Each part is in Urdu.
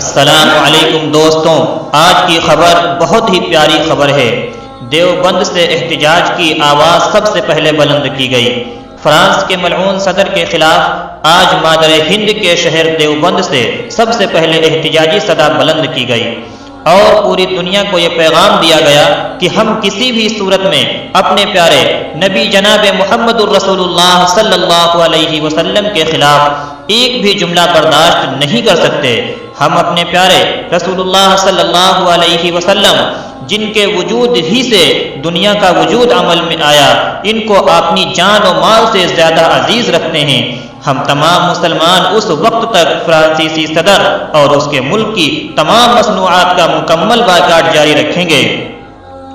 السلام علیکم دوستوں، آج کی خبر بہت ہی پیاری خبر ہے۔ دیوبند سے احتجاج کی آواز سب سے پہلے بلند کی گئی۔ فرانس کے ملعون صدر کے خلاف آج مادر ہند کے شہر دیوبند سے سب سے پہلے احتجاجی صدا بلند کی گئی اور پوری دنیا کو یہ پیغام دیا گیا کہ ہم کسی بھی صورت میں اپنے پیارے نبی جناب محمد الرسول اللہ صلی اللہ علیہ وسلم کے خلاف ایک بھی جملہ برداشت نہیں کر سکتے۔ ہم اپنے پیارے رسول اللہ صلی اللہ علیہ وسلم جن کے وجود ہی سے دنیا کا وجود عمل میں آیا، ان کو اپنی جان و مال سے زیادہ عزیز رکھتے ہیں۔ ہم تمام مسلمان اس وقت تک فرانسیسی صدر اور اس کے ملک کی تمام مصنوعات کا مکمل بائیکاٹ جاری رکھیں گے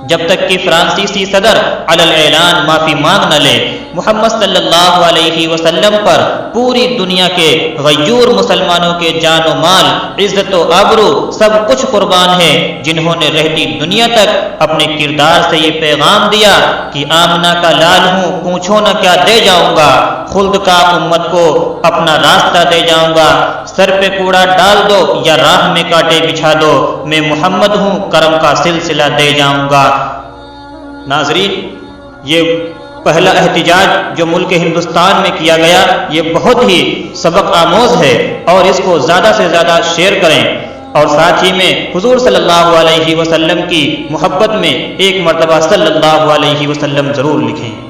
جب تک کہ فرانسیسی صدر علی الاعلان معافی مانگ نہ لے۔ محمد صلی اللہ علیہ وسلم پر پوری دنیا کے غیور مسلمانوں کے جان و مال، عزت و آبرو سب کچھ قربان ہے، جنہوں نے رہتی دنیا تک اپنے کردار سے یہ پیغام دیا کہ آمنہ کا لال ہوں، پوچھو نہ کیا دے جاؤں گا، خلد کا امت کو اپنا راستہ دے جاؤں گا، سر پہ کوڑا ڈال دو یا راہ میں کانٹے بچھا دو، میں محمد ہوں، کرم کا سلسلہ دے جاؤں گا۔ ناظرین، یہ پہلا احتجاج جو ملک ہندوستان میں کیا گیا، یہ بہت ہی سبق آموز ہے اور اس کو زیادہ سے زیادہ شیئر کریں اور ساتھ ہی میں حضور صلی اللہ علیہ وسلم کی محبت میں ایک مرتبہ صلی اللہ علیہ وسلم ضرور لکھیں۔